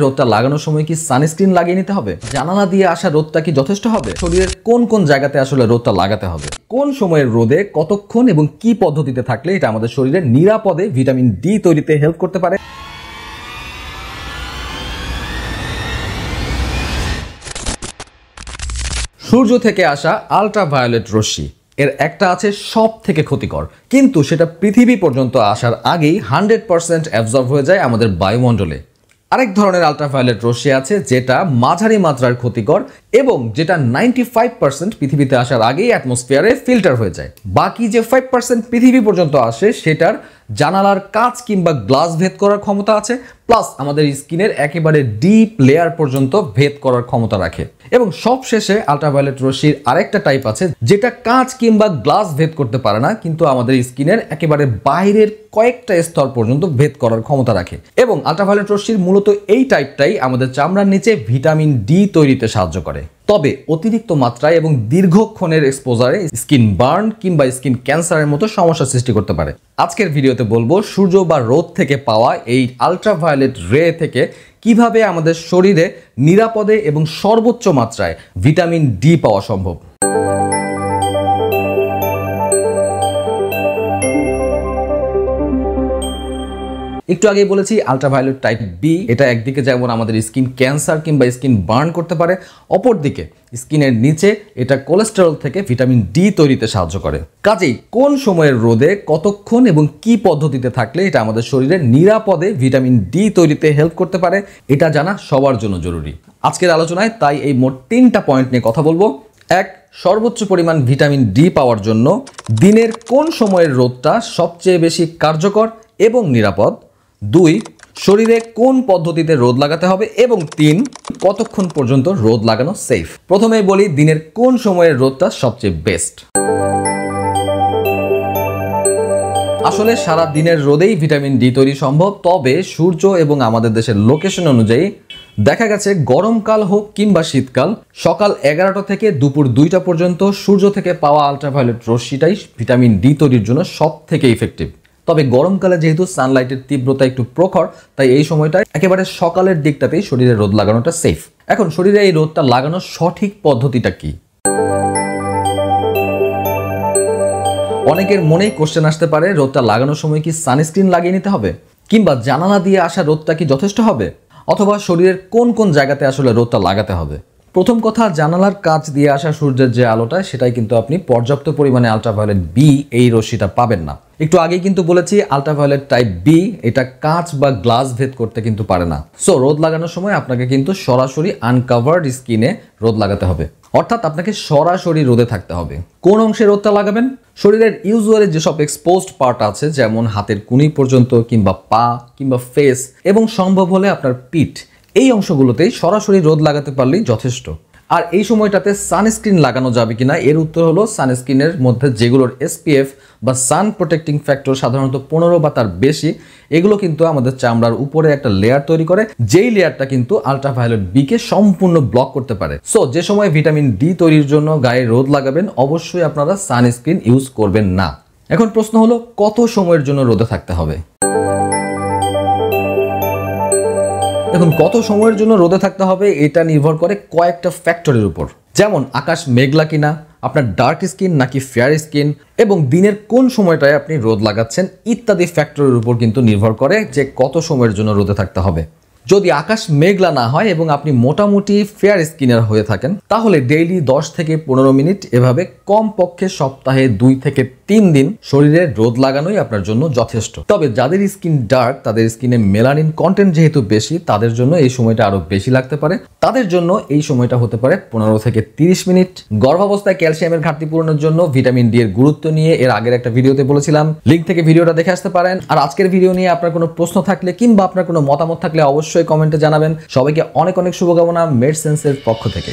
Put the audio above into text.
রোদটা লাগানোর সময় কি সানস্ক্রিন লাগিয়ে নিতে হবে? জানালা দিয়ে আসা রোদটা কি যথেষ্ট হবে? শরীরের কোন কোন জায়গাতে আসলে রোদটা লাগাতে হবে? কোন সময়ের রোদে কতক্ষণ এবং কি পদ্ধতিতে থাকলে এটা আমাদের শরীরে নিরাপদে ভিটামিন ডি তৈরিতে হেল্প করতে পারে? সূর্য থেকে আসা আল্ট্রাভায়োলেট রশ্মি এর একটা আছে সব থেকে ক্ষতিকর, কিন্তু সেটা পৃথিবী পর্যন্ত আসার আগেই 100% অ্যাবজর্ব হয়ে যায় আমাদের বায়ুমণ্ডলে। আরেক ধরনের আল্ট্রাভায়োলেট রশ্মি আছে যেটা মাঝারি মাত্রার ক্ষতিকর এবং যেটা 95% পৃথিবীতে আসার আগেই অ্যাটমসফিয়ারে ফিল্টার হয়ে যায়। বাকি যে 5% পৃথিবী পর্যন্ত আসে সেটার জানালার কাঁচ কিংবা গ্লাস ভেদ করার ক্ষমতা আছে, প্লাস আমাদের স্কিনের একেবারে ডিপ লেয়ার পর্যন্ত ভেদ করার ক্ষমতা রাখে। এবং সবশেষে আল্ট্রাভায়োলেট রশ্মির আরেকটা টাইপ আছে যেটা কাঁচ কিংবা গ্লাস ভেদ করতে পারে না, কিন্তু আমাদের স্কিনের একেবারে বাইরের কয়েকটা স্তর পর্যন্ত ভেদ করার ক্ষমতা রাখে। এবং আল্ট্রাভায়োলেট রশ্মির মূলত এই টাইপটাই আমাদের চামড়ার নিচে ভিটামিন ডি তৈরিতে সাহায্য করে। তবে অতিরিক্ত মাত্রায় এবং দীর্ঘক্ষণের এক্সপোজারে স্কিন বার্ন কিংবা স্কিন ক্যান্সারের মতো সমস্যা সৃষ্টি করতে পারে। আজকের ভিডিওতে বলবো সূর্য বা রোদ থেকে পাওয়া এই আল্ট্রাভায়োলেট রে থেকে কিভাবে আমাদের শরীরে নিরাপদে এবং সর্বোচ্চ মাত্রায় ভিটামিন ডি পাওয়া সম্ভব। একটু আগেই বলেছি আল্ট্রাভায়োলেট টাইপ বি, এটা একদিকে যেমন আমাদের স্কিন ক্যান্সার কিংবা স্কিন বার্ন করতে পারে, অপরদিকে স্কিনের নিচে এটা কোলেস্টেরল থেকে ভিটামিন ডি তৈরিতে সাহায্য করে। কাজেই কোন সময়ের রোদে কতক্ষণ এবং কি পদ্ধতিতে থাকলে এটা আমাদের শরীরে নিরাপদে ভিটামিন ডি তৈরিতে হেল্প করতে পারে এটা জানা সবার জন্য জরুরি। আজকের আলোচনায় তাই এই মোট 3টা পয়েন্ট নিয়ে কথা বলবো। 1. সর্বোচ্চ পরিমাণ ভিটামিন ডি পাওয়ার জন্য দিনের কোন সময়ের রোদটা সবচেয়ে বেশি কার্যকর এবং নিরাপদ। 2. শরীরে কোন পদ্ধতিতে রোদ লাগাতে হবে এবং 3. কতক্ষণ পর্যন্ত রোদ লাগানো সেফ। প্রথমেই বলি দিনের কোন সময়ের রোদটা সবচেয়ে বেস্ট। আসলে সারা দিনের রোদেই ভিটামিন ডি তৈরি সম্ভব, তবে সূর্য এবং আমাদের দেশের লোকেশন অনুযায়ী দেখা গেছে গরমকাল হোক কিংবা শীতকাল, সকাল 11টা থেকে দুপুর 2টা পর্যন্ত সূর্য থেকে পাওয়া আল্ট্রাভায়োলেট রশ্মিটাই ভিটামিন ডি তৈরির জন্য সব থেকে ইফেক্টিভ। তবে গরমকালে যেহেতু সানলাইটের তীব্রতা একটু প্রখর, তাই এই সময়টায় একেবারে সকালের দিকটাতেই শরীরে রোদ লাগানোটা সেফ। এখন শরীরে এই রোদটা লাগানোর সঠিক পদ্ধতিটা কি? অনেকের মনেই কোশ্চেন আসতে পারে, রোদটা লাগানোর সময় কি সানস্ক্রিন লাগিয়ে নিতে হবে, কিংবা জানালা দিয়ে আসা রোদটা কি যথেষ্ট হবে, অথবা শরীরের কোন কোন জায়গাতে আসলে রোদটা লাগাতে হবে। প্রথম কথা, জানালার কাঁচ দিয়ে আসা সূর্যের যে আলোটা সেটাই কিন্তু আপনি পর্যাপ্ত পরিমাণে আল্ট্রাভায়োলেট বি এই রশ্মিটা পাবেন না। একটু আগেই কিন্তু বলেছি আল্ট্রাভায়োলেট টাইপ বি এটা কাঁচ বা গ্লাস ভেদ করতে কিন্তু পারে না। সো রোদ লাগানোর সময় আপনাকে কিন্তু সরাসরি আনকাভার্ড স্কিনে রোদ লাগাতে হবে, অর্থাৎ আপনাকে সরাসরি রোদে থাকতে হবে। কোন অংশে রোদটা লাগাবেন? শরীরের ইউজুয়ালি যেসব এক্সপোজড পার্ট আছে, যেমন হাতের কুনি পর্যন্ত কিংবা পা কিংবা ফেস এবং সম্ভব হলে আপনার পিঠ, এই অংশগুলোতেই সরাসরি রোদ লাগাতে পারলেই যথেষ্ট। আর এই সময়টাতে সানস্ক্রিন লাগানো যাবে কিনা, এর উত্তর হলো সানস্ক্রিনের মধ্যে যেগুলোর এসপিএফ বা সান প্রোটেক্টিং ফ্যাক্টর সাধারণত 15 বা তার বেশি, এগুলো কিন্তু আমাদের চামড়ার উপরে একটা লেয়ার তৈরি করে, যেই লেয়ারটা কিন্তু আল্ট্রাভায়োলেট বি কে সম্পূর্ণ ব্লক করতে পারে। সো যে সময় ভিটামিন ডি তৈরির জন্য গায়ে রোদ লাগাবেন, অবশ্যই আপনারা সানস্ক্রিন ইউজ করবেন না। এখন প্রশ্ন হলো কত সময়ের জন্য রোদে থাকতে হবে। এখন কত সময়ের জন্য রোদে থাকতে হবে এটা নির্ভর করে কয়েকটা ফ্যাক্টরের উপর, যেমন আকাশ মেঘলা কিনা, আপনার ডার্ক স্কিন নাকি ফেয়ার স্কিন, এবং দিনের কোন সময়টায় আপনি রোদ লাগাচ্ছেন ইত্যাদি ফ্যাক্টরের উপর কিন্তু নির্ভর করে যে কত সময়ের জন্য রোদে থাকতে হবে। যদি আকাশ মেঘলা না হয় এবং আপনি মোটামুটি ফেয়ার স্কিনের হয়ে থাকেন, তাহলে ডেইলি 10 থেকে 15 মিনিট এভাবে কমপক্ষে সপ্তাহে 2 থেকে 3 দিন শরীরে রোদ লাগানোই আপনার জন্য যথেষ্ট। তবে যাদের স্কিন ডার্ক, তাদের স্কিনে মেলানিন কন্টেন্ট যেহেতু বেশি, তাদের জন্য এই সময়টা আরো বেশি লাগতে পারে। তাদের জন্য এই সময়টা হতে পারে 15 থেকে 30 মিনিট। গর্ভাবস্থায় ক্যালসিয়ামের ঘাটতি পূরণের জন্য ভিটামিন ডি এর গুরুত্ব নিয়ে এর আগের একটা ভিডিওতে বলেছিলাম, লিংক থেকে ভিডিওটা দেখে আসতে পারেন। আর আজকের ভিডিও নিয়ে আপনার কোনো প্রশ্ন থাকলে কিংবা আপনার কোনো মতামত থাকলে অবশ্যই কমেন্টে জানাবেন। সবাইকে অনেক অনেক শুভকামনা মেডসেন্সের পক্ষ থেকে।